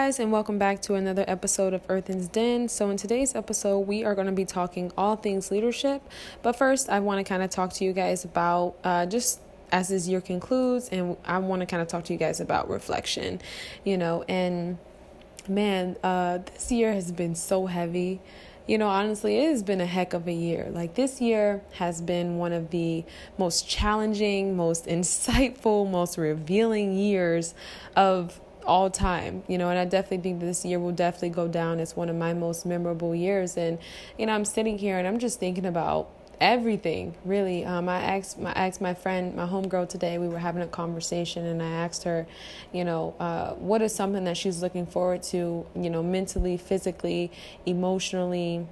Guys, and welcome back to another episode of Earthen's Den. So in today's episode, we are going to be talking all things leadership. But first, I want to kind of talk to you guys about just as this year concludes, and I want to kind of talk to you guys about reflection, and man, this year has been so heavy. Honestly, it has been a heck of a year. Like, this year has been one of the most challenging, most insightful, most revealing years of all time, and I definitely think this year will definitely go down as one of my most memorable years. And, I'm sitting here and I'm just thinking about everything, really. I asked my friend, my homegirl today, we were having a conversation, and I asked her, what is something that she's looking forward to, mentally, physically, emotionally,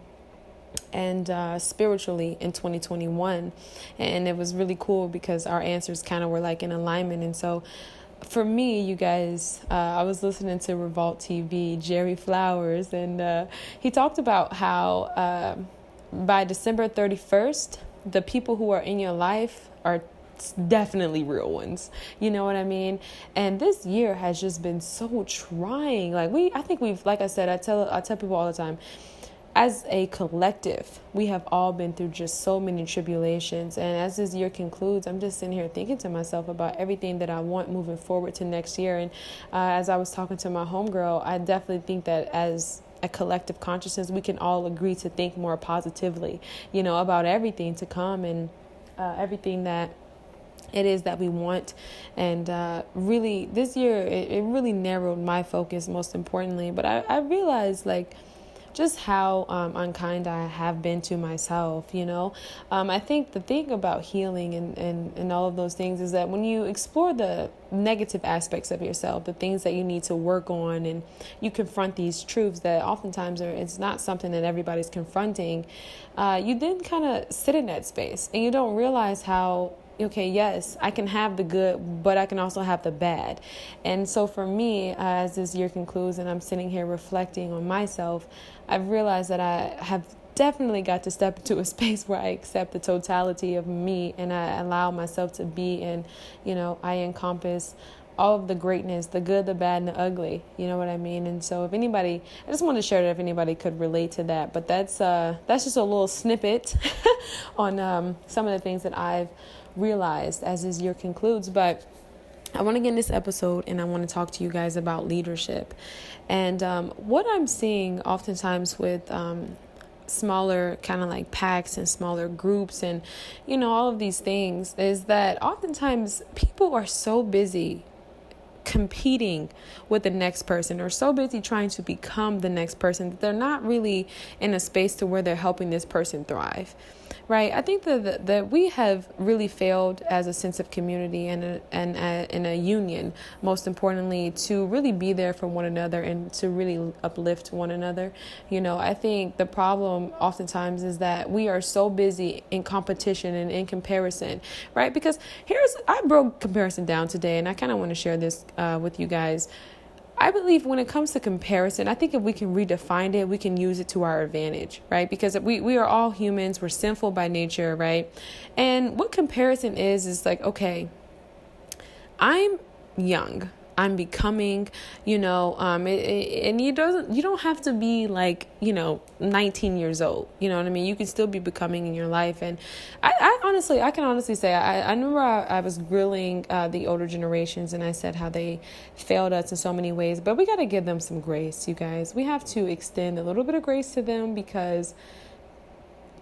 and spiritually in 2021. And it was really cool because our answers kind of were like in alignment. And so for me, you guys, I was listening to Revolt TV, Jerry Flowers, and he talked about how by December 31st, the people who are in your life are definitely real ones. You know what I mean? And this year has just been so trying. Like I said, I tell people all the time, as a collective, we have all been through just so many tribulations. And as this year concludes, I'm just sitting here thinking to myself about everything that I want moving forward to next year. And as I was talking to my homegirl, I definitely think that as a collective consciousness, we can all agree to think more positively, about everything to come and everything that it is that we want. And really, this year, it really narrowed my focus, most importantly. But I realized, just how unkind I have been to myself, I think the thing about healing and all of those things is that when you explore the negative aspects of yourself, the things that you need to work on, and you confront these truths that oftentimes it's not something that everybody's confronting, you then kind of sit in that space and you don't realize how, okay, yes, I can have the good, but I can also have the bad. And so for me, as this year concludes and I'm sitting here reflecting on myself, I've realized that I have definitely got to step into a space where I accept the totality of me and I allow myself to be, and, I encompass all of the greatness, the good, the bad, and the ugly. You know what I mean? And so if anybody, I just want to share that if anybody could relate to that. But that's just a little snippet on some of the things that I've realized as this year concludes. But I want to get in this episode and I want to talk to you guys about leadership. And what I'm seeing oftentimes with smaller kind of like packs and smaller groups and, all of these things is that oftentimes people are so busy competing with the next person or so busy trying to become the next person that they're not really in a space to where they're helping this person thrive. Right. I think that we have really failed as a sense of community and in a union, most importantly, to really be there for one another and to really uplift one another. I think the problem oftentimes is that we are so busy in competition and in comparison. Right. Because I broke comparison down today, and I kind of want to share this with you guys. I believe when it comes to comparison, I think if we can redefine it, we can use it to our advantage, right? Because we are all humans. We're sinful by nature, right? And what comparison is like, okay, I'm young. I'm becoming, and you don't have to be 19 years old. You know what I mean? You can still be becoming in your life. And I can honestly say, I remember I was grilling the older generations, and I said how they failed us in so many ways, but we got to give them some grace, you guys. We have to extend a little bit of grace to them because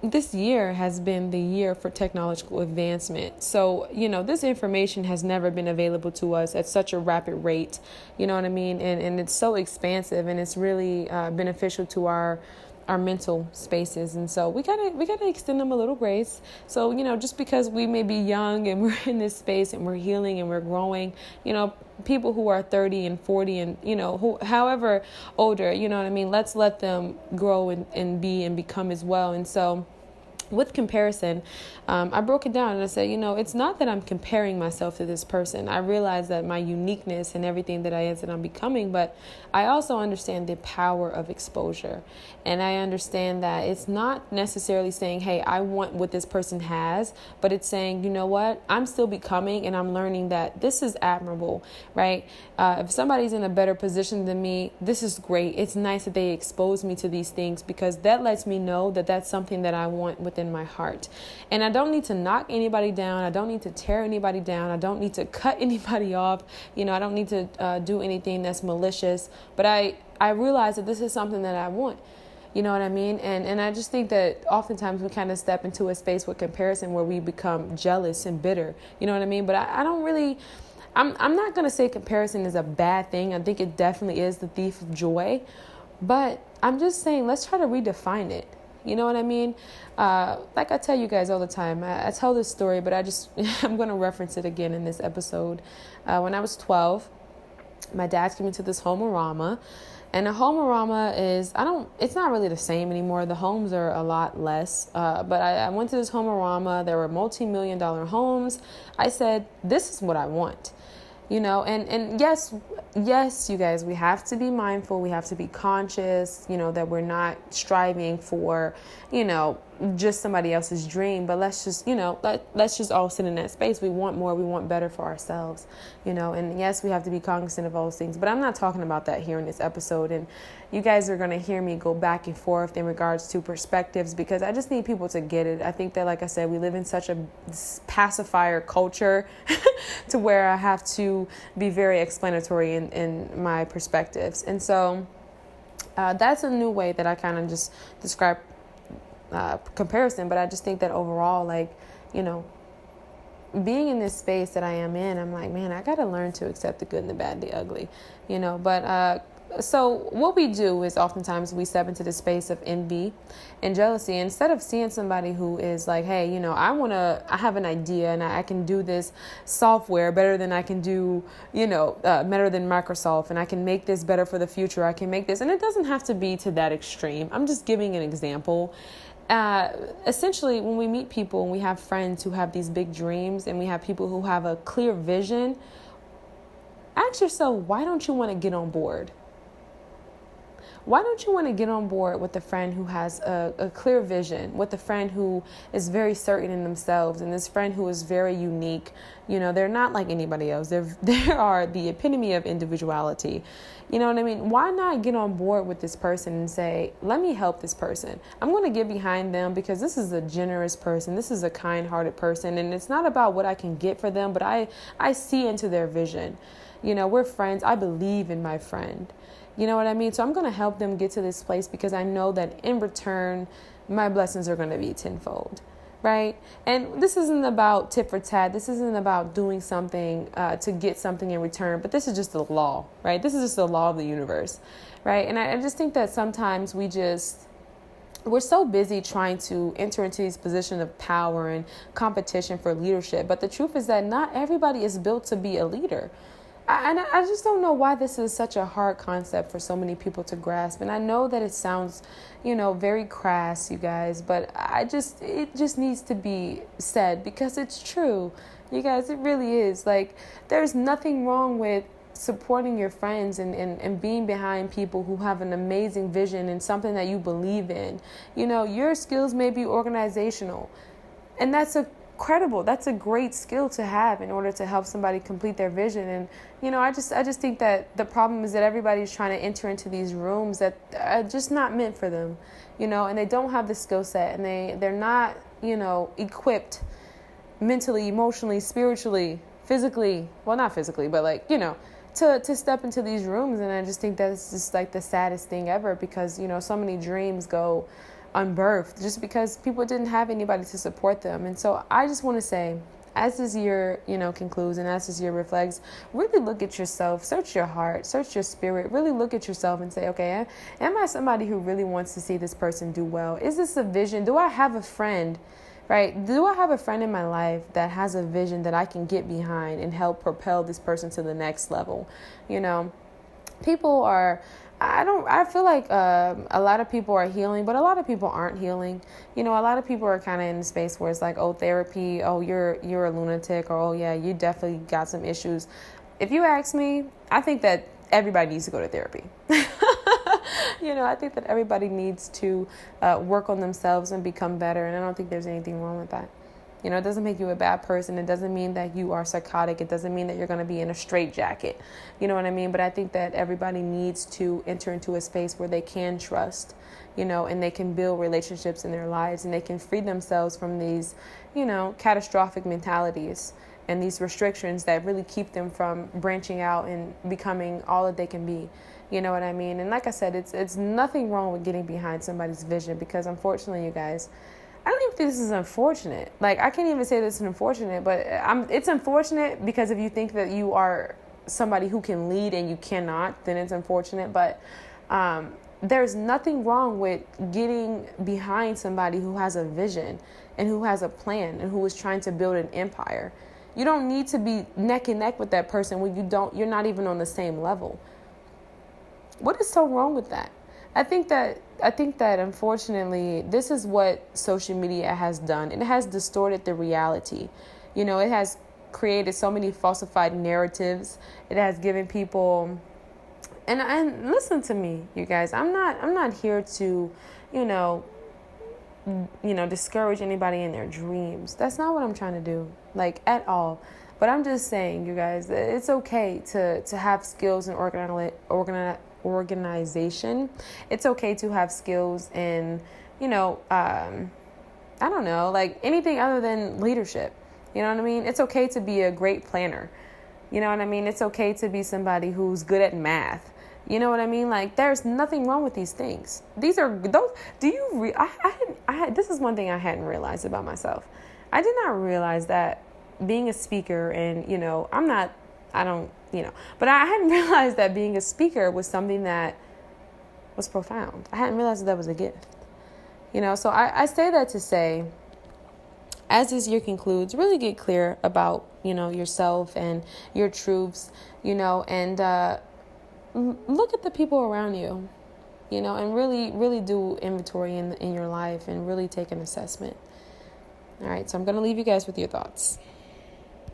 this year has been the year for technological advancement. So, this information has never been available to us at such a rapid rate. You know what I mean? And it's so expansive, and it's really beneficial to our mental spaces. And so we gotta extend them a little grace. So, just because we may be young and we're in this space and we're healing and we're growing, people who are 30 and 40 and, however older, you know what I mean? Let's let them grow and be and become as well. And so with comparison, I broke it down and I said, it's not that I'm comparing myself to this person. I realize that my uniqueness and everything that I is that I'm becoming, but I also understand the power of exposure. And I understand that it's not necessarily saying, hey, I want what this person has, but it's saying, you know what, I'm still becoming and I'm learning that this is admirable, right? If somebody's in a better position than me, this is great. It's nice that they expose me to these things because that lets me know that that's something that I want within my heart. And I don't need to knock anybody down. I don't need to tear anybody down. I don't need to cut anybody off. I don't need to do anything that's malicious. But I realize that this is something that I want. You know what I mean? And I just think that oftentimes we kind of step into a space with comparison where we become jealous and bitter. You know what I mean? But I don't really... I'm not going to say comparison is a bad thing. I think it definitely is the thief of joy. But I'm just saying, let's try to redefine it. You know what I mean? Like I tell you guys all the time, I tell this story, but I'm going to reference it again in this episode. When I was 12, my dad took me to this Home-A-Rama. And a Home-A-Rama it's not really the same anymore. The homes are a lot less. But I went to this Home-A-Rama. There were multi-million-dollar homes. I said, this is what I want. And yes, you guys, we have to be mindful. We have to be conscious, that we're not striving for, just somebody else's dream. But let's just, let's just all sit in that space. We want more. We want better for ourselves, and yes, we have to be cognizant of all those things. But I'm not talking about that here in this episode. And you guys are going to hear me go back and forth in regards to perspectives because I just need people to get it. I think that, like I said, we live in such a pacifier culture to where I have to be very explanatory in my perspectives. And so that's a new way that I kind of just describe comparison. But I just think that overall, being in this space that I am in, I'm like, man, I got to learn to accept the good and the bad, the ugly, but so what we do is oftentimes we step into the space of envy and jealousy. Instead of seeing somebody who is like, hey, I have an idea and I can do this software better than I can do, better than Microsoft, and I can make this better for the future. I can make this. And it doesn't have to be to that extreme. I'm just giving an example. Essentially, when we meet people and we have friends who have these big dreams and we have people who have a clear vision, ask yourself, why don't you want to get on board? Why don't you want to get on board with a friend who has a clear vision, with a friend who is very certain in themselves, and this friend who is very unique? They're not like anybody else. They are the epitome of individuality. You know what I mean? Why not get on board with this person and say, let me help this person. I'm going to get behind them because this is a generous person. This is a kind-hearted person. And it's not about what I can get for them, but I see into their vision. We're friends. I believe in my friend. You know what I mean? So I'm going to help them get to this place because I know that in return, my blessings are going to be tenfold, right? And this isn't about tit for tat. This isn't about doing something to get something in return, but this is just the law, right? This is just the law of the universe, right? And I just think that sometimes we're so busy trying to enter into these positions of power and competition for leadership. But the truth is that not everybody is built to be a leader. And I just don't know why this is such a hard concept for so many people to grasp. And I know that it sounds, very crass, you guys, but it just needs to be said because it's true. You guys, it really is. Like, there's nothing wrong with supporting your friends and being behind people who have an amazing vision and something that you believe in. Your skills may be organizational, and that's a great skill to have in order to help somebody complete their vision. And I just think that the problem is that everybody's trying to enter into these rooms that are just not meant for them, and they don't have the skill set, and they're not equipped mentally, emotionally, spiritually, physically, well, not physically, but to step into these rooms. And I just think that's just like the saddest thing ever because so many dreams go unbirthed just because people didn't have anybody to support them. And so I just want to say, as this year, concludes and as this year reflects, really look at yourself, search your heart, search your spirit, really look at yourself and say, okay, am I somebody who really wants to see this person do well? Is this a vision? Do I have a friend, right? Do I have a friend in my life that has a vision that I can get behind and help propel this person to the next level? People are I feel like a lot of people are healing, but a lot of people aren't healing. A lot of people are kind of in a space where it's like, oh, therapy, oh, you're a lunatic, or oh yeah, you definitely got some issues. If you ask me, I think that everybody needs to go to therapy. I think that everybody needs to work on themselves and become better, and I don't think there's anything wrong with that. It doesn't make you a bad person. It doesn't mean that you are psychotic. It doesn't mean that you're going to be in a straitjacket. You know what I mean? But I think that everybody needs to enter into a space where they can trust, and they can build relationships in their lives, and they can free themselves from these, catastrophic mentalities and these restrictions that really keep them from branching out and becoming all that they can be. You know what I mean? And like I said, it's nothing wrong with getting behind somebody's vision, because unfortunately, you guys, I don't even think this is unfortunate. Like, I can't even say this is unfortunate, but it's unfortunate because if you think that you are somebody who can lead and you cannot, then it's unfortunate. But there's nothing wrong with getting behind somebody who has a vision and who has a plan and who is trying to build an empire. You don't need to be neck and neck with that person when you're not even on the same level. What is so wrong with that? I think that unfortunately, this is what social media has done. It has distorted the reality. It has created so many falsified narratives. It has given people, and listen to me, you guys. I'm not here to, discourage anybody in their dreams. That's not what I'm trying to do, like, at all. But I'm just saying, you guys, that it's okay to have skills in organization. It's okay to have skills in, I don't know, like anything other than leadership. You know what I mean? It's okay to be a great planner. You know what I mean? It's okay to be somebody who's good at math. You know what I mean? Like, there's nothing wrong with these things. These are those. Do you? This is one thing I hadn't realized about myself. I did not realize that being a speaker, and but I hadn't realized that being a speaker was something that was profound. I hadn't realized that was a gift. So I say that to say, as this year concludes, really get clear about, yourself and your truths, and look at the people around you, and really, really do inventory in your life and really take an assessment. All right, so I'm going to leave you guys with your thoughts.